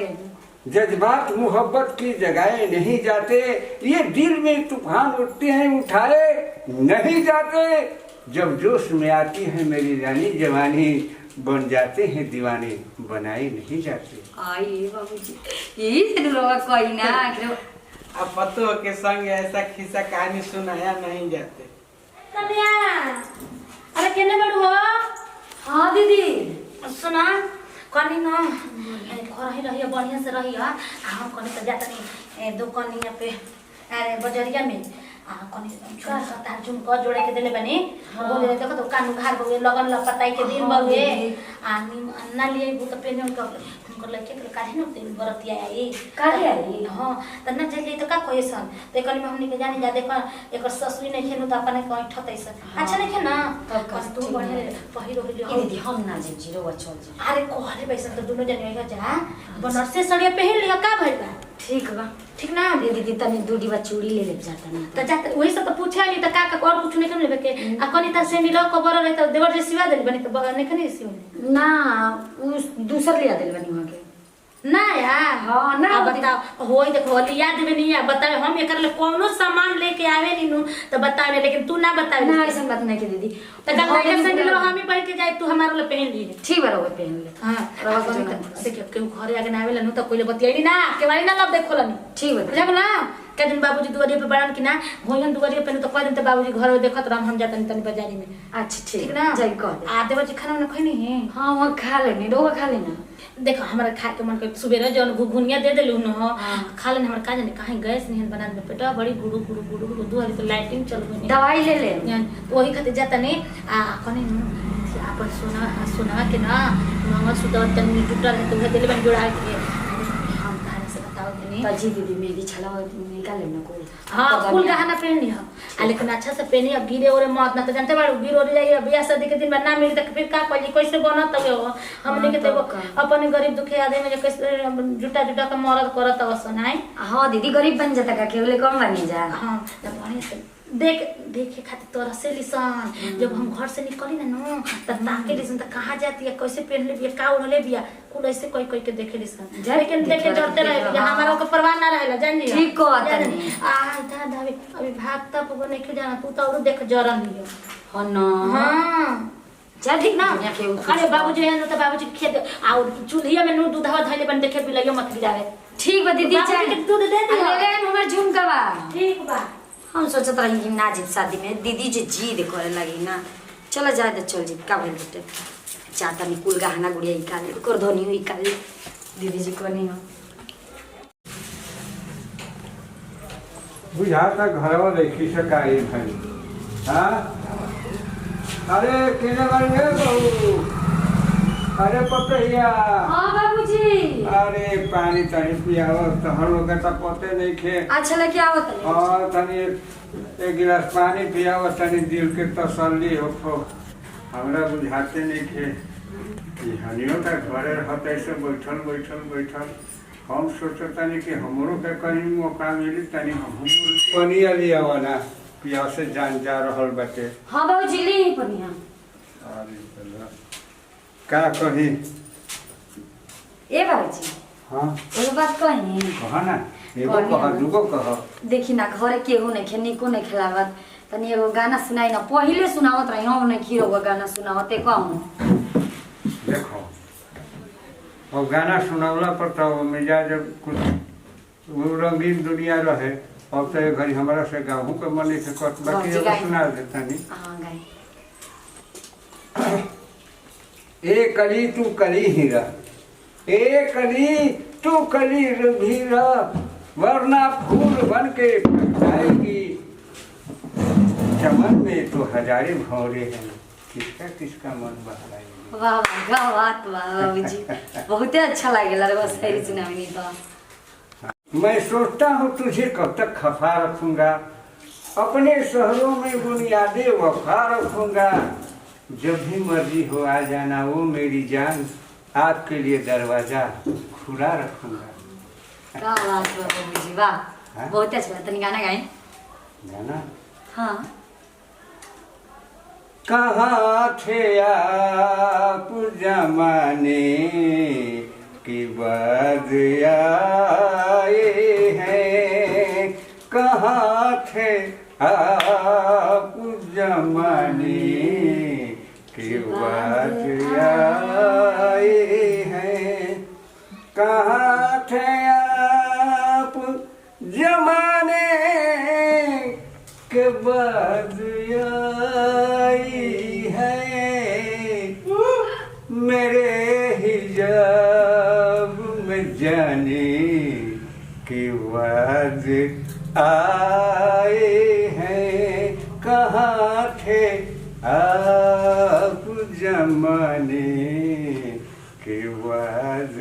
के जज्बात मोहब्बत की जगाए नहीं जाते, ये दिल में तूफान उठते हैं उठाए नहीं जाते। जब जोश में आती है मेरी रानी जवानी, बन जाते हैं दीवाने बनाए नहीं जाते। आई बाबूजी यही से लोग कोई ना अब पतों के संग ऐसा खिस्सा कहानी सुनाया नहीं जाते। कन्या अरे केने बड़ू हो? हाँ दीदी सुना कनी न घर ही रहिए बढ़िया से रहिए। हम कनी तो जाता नहीं दो कनिया पे अरे बजरिया में कनी तार झुमका जोड़े के देले बनी बोले देखो तो कान उघार बगे लगन लपटाई के दिन बगे ना लिए वो तो पेने उनका लड़के के काहे न दिन बरतिया आई काहे आई हां त न जे तो का कोइसन ते कनी में हमनी के जानी जा देखो एकर ससुरी नहीं खेनु त अपने कोई ठतैसन अच्छा नहीं खे ना तब तू बढ़िया पहिरो हो दीदी हम ना जे जीरो बचल जी अरे कोहरे बैसन तो दोनों जने आइगा जा बनारसी साड़ी पहन लिया का भइल बा ठीक बा ठीक ना दीदी तनी दूधी बा चूड़ी ले जाता ना त जात वही सब तो पूछा नहीं त का और कुछ नहीं कर लेबे के आ कनी त से मिलो खबर रहे त देवर जे सिवा देली बनी त नहीं खनी सिवा ना उस दूसर लिया दिल बनी वहां के ना यार हाँ ना अब बताओ होई देखो याद देबे नहीं है बताए हम एकर ले कोनो सामान लेके आवे नी नु त बतावे लेकिन तू ना बतावे ना ऐसा बात नहीं के दीदी त कल लड़का संग लो हम ही पहन के जाए तू हमारे लिए पहन ली ठीक बा रहो पहन ले हां देखियो केहू घरे आगे ना आवेला नु त कोइले बतियाई ना केवारी ना लब देखोला नी ठीक बा बुझा ना के दिन बाबूजी दुआरिया पे बड़न की ना भोजन दुआरिया पे तो कह दिन त बाबूजी घर में देखत रहम हम जातन तनी बाजारी में अच्छा ठीक ना जय कह आ देवर जी खाना ना खइनी है हां वो खा लेनी रोगा खा लेना देखो हमारा खा के मन के सुबेरे जौन घुघुनिया दे देलु न हो खा लेन हमर का जाने कहीं गैस नहीं बना दे पेटा बड़ी गुडू गुडू गुडू गुडू दुआरी पे लाइटिंग चल गई दवाई ले ले वही खातिर जाता नहीं आ कने अपन सोना के ना मंगल सूत्र तनी टूटल है तो उहे देले बन जोड़ा के हम कहानी से बताओ देनी जी दीदी मेरी छला निकाल लेना कोई हां फूल गहना पहननी है आ लेकिन अच्छा से पहनी अब गिरे ओरे मत ना तो जानते बाड़ू गिर ओरे जाइए बियाह शादी के दिन में ना मिल तक फिर का कली कैसे बनत हो हमने के तो अपन गरीब दुखी आदमी में कैसे जुटा जुटा के मरद करत असन है हां दीदी गरीब बन जाता का केवले कम बनी जा हां तो बढ़िया से देखे खातिर तोरा से लिसन जब हम घर से निकली ना नो त ताके लिसन त कहां जाती है कैसे पहन ले बिया का ओढ़ले बिया कुल ऐसे कोई कोई के देखे लिसन लेकिन देखे डरते रहे हमारा को परवाह ना रहेला जान ली ठीक को आता नहीं आ दादा अभी भागता पगो नहीं के जाना तू तो और देख जरन लियो हां ना हां चल ठीक ना अरे बाबूजी है तो बाबूजी खेत आ चूल्हिया में नो दूधवा धइले बन देखे भी लगे मत गिरावे ठीक बा दीदी चल दूध दे दे ले हमर झुमका बा ठीक बा हम सोचत रही कि ना जी शादी में दीदी जी जिद करे लगी ना चलो जाए तो चल जी का भइल बेटे चाहता नहीं कुल गहना गुड़िया निकाले कर धोनी हुई निकाले दीदी जी को नहीं हो बुझाता घरवा देखी से काई भाई हां अरे केने बने बहू अरे पतैया हां बाबूजी अरे पानी तनी पियाओ तो हम लोग का पते नहीं खे अच्छा लगे आवत और तनी एक गिलास पानी पियाओ तनी दिल के तसल्ली हो हमरा बुझाते नहीं खे कि हनियो का घरे रहते से बैठल हम सोचतानी कि हमरो के कहीं मौका मिली तनी हम पनिया लिया वाला पिया से जान जा रहल बाटे हां बाबूजी ले ही पनिया अरे का कही ए बाबूजी हां एगो बात कही कहा ना एगो कहा दुगो कहा देखी ना घरे केहू नहीं खेनी को नहीं खिलावत तनी एगो गाना सुनाई ना पहिले सुनावत रही हम नहीं खीरो गाना सुनावते कहूं देखो और गाना सुनावला पर तो मिजाज कुछ वो रंगीन दुनिया रहे और तो घड़ी हमारा से गाँव के मन के कट बाकी एगो सुना देता नहीं हां गाई ए कली तू कली ही रह ए कली तू कली भी रह वरना फूल बन के जाएगी चमन में तो हजारे भौरे हैं किसका मन बहलाएगी वाह वाह क्या बात बाबूजी बहुत अच्छा लगेला रे बस शायरी सुनावनी तो मैं सोचता हूँ तुझे कब तक खफा रखूंगा अपने शहरों में बुनियादी वफा रखूंगा जब भी मर्जी हो आ जाना वो मेरी जान आपके लिए दरवाजा खुला रखूंगा क्या बात बाबूजी वाह बहुत अच्छा लगा तनी गाना गाएं गाना हाँ कहाँ थे आप जमाने की बाद आए हैं, कहाँ थे आप जमाने की बाद आए हैं, कहाँ थे आप जमाने के बाद आई है, मेरे हिजाब में जाने की बाद आए हैं, कहाँ थे आप जमाने के बाद।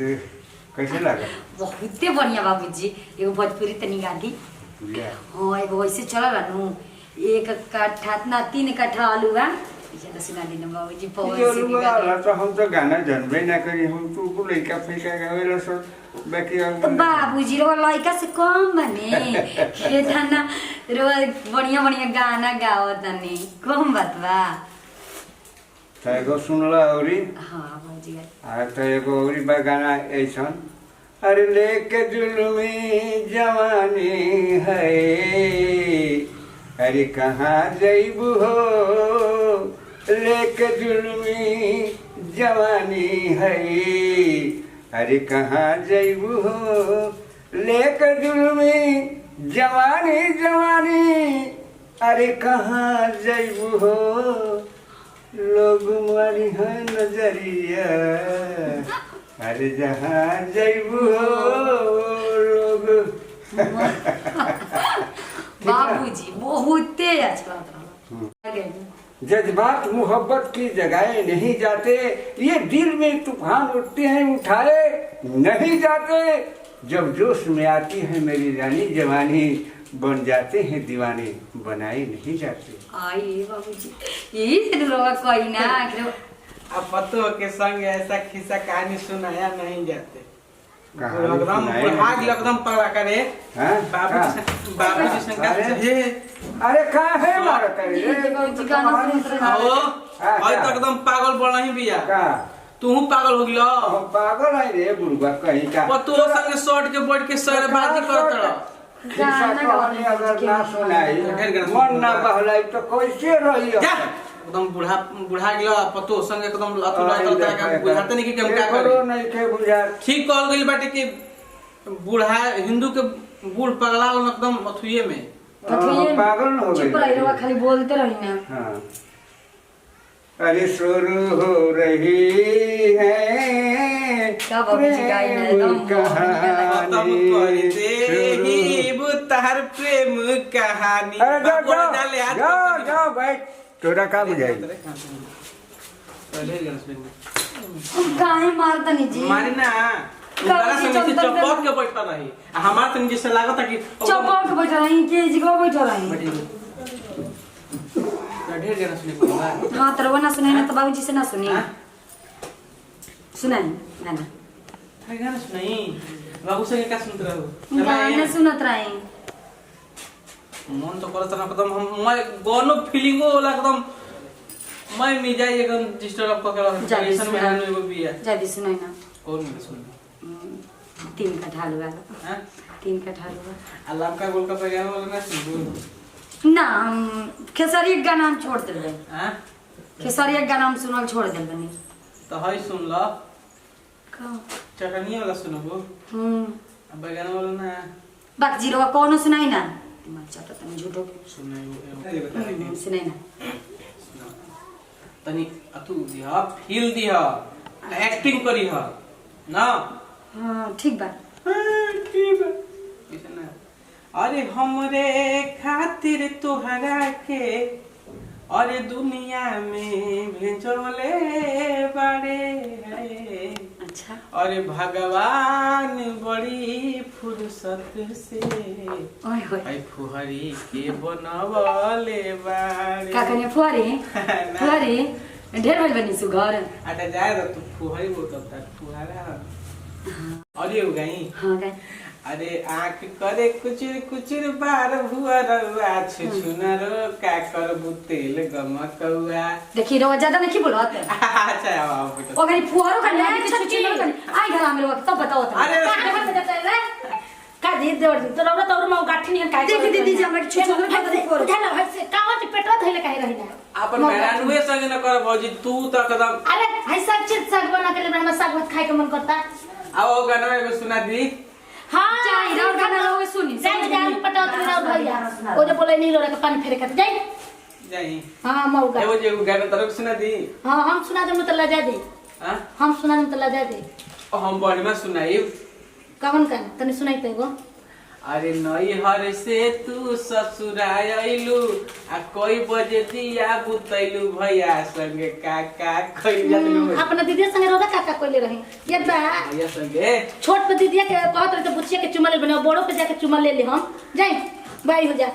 कैसे लगा? बहुते बढ़िया बाबूजी। एगो भोजपुरी तनी गा दी। हाँ एगो वैसे चलल नु 1 कट्ठा ना 3 कट्ठा आलू बा ज्यादा सुना दी ना बाबूजी। तो हम तो गाना जानबे ना करी, हम तो को लइका फइका गावेला सब बाकी बाबूजी रो लइका से कम बने ये थाना रो बढ़िया बढ़िया गाना गाओ तनी कम बात बा। एगो सुनला औरी? हाँ बाबूजी आ तो एगो औरी बा गाना ऐसन, अरे लेके जुल्मी जवानी है, अरे कहाँ जइबू हो, लेके जुल्मी जवानी है, अरे कहाँ जइबू हो, लेके जुल्मी जवानी जवानी, अरे कहाँ जइबू हो, लोग मारी है नजरिया, अरे जहाँ जइबू हो लोग। बाबूजी बहुते अच्छा लग रहा। जज्बात मोहब्बत की जगह नहीं जाते, ये दिल में तूफान उठते हैं उठाए नहीं जाते, जब जोश में आती है मेरी रानी जवानी, बन जाते हैं दीवाने बनाए नहीं जाते। आई बाबूजी यही लोग कोई ना अब पतो के संग ऐसा खिस्सा कहानी सुनाया नहीं जाते। कहानी एकदम सुनाए भाग एकदम पकड़ा करे। हाँ? बाबूजी से अरे अरे कहाँ है मारत रे? बाबूजी गाना सुनत रहे। आओ आई तो एकदम पागल बन रही बिया। का तू पागल हो गया? हम पागल है रे बुढ़वा कहीं का। पतो संग शॉर्ट के बैठ के शरबाजी करत रह। खिस्सा कहानी अगर ना सुनाई मन ना बहलाई तो कैसे रही? एकदम बुढ़ा गया पतो संग एकदम अतुरा करता का बुझाते नहीं कि हम क्या करो करें। नहीं के बुझा। ठीक कहल गइल बाटे कि बूढ़ा हिंदू के बूढ़ पगला एकदम अथुए में पागल हो गई। चुप रही रहो खाली बोलते रही ना। हाँ। अरे शुरू हो रही है क्या बाबूजी गाई ना एकदम तब करते ही बुतार प्रेम कहानी। अरे जाओ जाओ बैठ। तोरा का बुझाई? काहे मारता नहीं जी? मारी ना उनका संग चपक के बैठा रही। हमार संग जैसे लागत कि चपक के बैठा रही के जगह बैठा रही। ढेर गाना सुने पड़ेगा। हाँ तरवा ना सुनाई ना तो बाबूजी से ना सुनी। सुनाई गाना। अरे गाना सुनाई बाबू से क्या सुनते रहो? गाना सुनत रही। मन तो करत ना एकदम हम मैं गानो फीलिंगो वाला एकदम मैं मिजाज एकदम डिस्टर्ब क के टेंशन में रहने को भी है। जल्दी सुनाई ना। कौन में सुन? 3 कट्ठा आलू वाला। हां 3 कट्ठा आलू वाला। अल्लाह का गोल का पैगाम वाला ना सुन। ना खेसारी का गाना हम छोड़ देबे। हां खेसारी का गाना हम सुनल छोड़ देबे नहीं। तो हई सुन ल। का चटनी वाला सुनबो। अब पैगाम वाला ना बाक जीरो कौन सुनाई ना। दिमाग चाटा तनी झूठो सुनाई सुनाई ना। तनी अतु दिया फील दिया एक्टिंग करी ह ना। हां ठीक बा। ठीक है ऐसा ना। अरे हमरे खातिर तोहरा के अरे दुनिया में भेजले बाड़े। अच्छा अरे भगवान बड़ी फुर्सत से ओए होए आई फुहरी के बनवले बाड़े। का कने फुहारी फुहारी ढेर भइल बनी सु घर। अरे जाए तो तू फुहरी बोल तब तक फुहारा। अरे हो गई हां गए अरे आँख करे कुचिर कुचिर बार भुआ रउआ छुछुनरो का करबू तेल गमकौआ। देखी रो ज्यादा नहीं बोलत अच्छा आओ बेटा। ओ गरी फुहारो का नहीं कि छुची नहीं कर आई घर में लोग तब बताओ तो अरे कहां से जाता है रे का दे देवर तो रौरा तौर में गाठी नहीं काहे देख दीदी जी हमरा छुची नहीं कर दे उठा लो भाई से कावा के पेटवा धइले काहे रही ना अपन मेहरानुए संग न कर भौजी तू तो एकदम। अरे भाई सब चीज साग बना के ले हमरा साग भात खाए के मन करता। आओ गाना एगो सुना दी। हां जाई रो गाना रो सुनी जाई जाई पटाओ तुरा भैया ओ जे बोले नहीं रो के पानी फेरे के जाई जाई। हां मौका एगो जे गाना तरफ सुना दी। हां हम सुना दे मतलब लजा दे। हां हम सुना दे मतलब लजा दे। हम बढ़िया सुनाई। कवन कन तने सुनाई त एगो। अरे नई हर से तू ससुराल आइलू आ कोई बजे दिया बुतैलू भैया संगे काका कई जतलू अपना दीदी संगे रोदा काका कोइले रही ये बा भैया संगे छोट पे दीदी के कहत रहे तो बुचिया के चुमा ले बने बड़ो पे जाके चुमा ले हम जाई भाई हो जा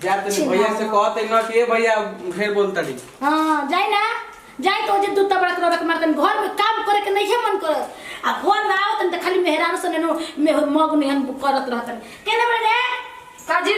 जा तनी भैया से कहते न कि भैया फिर बोलतड़ी। हां जाई ना जाई तो जे दूता बड़ा कर रख मारतन घर में काम करे के नहीं मन कर आ घर में आवतन त खाली मेहरान सने नो मग निहन करत रहतन केने बड़े काजी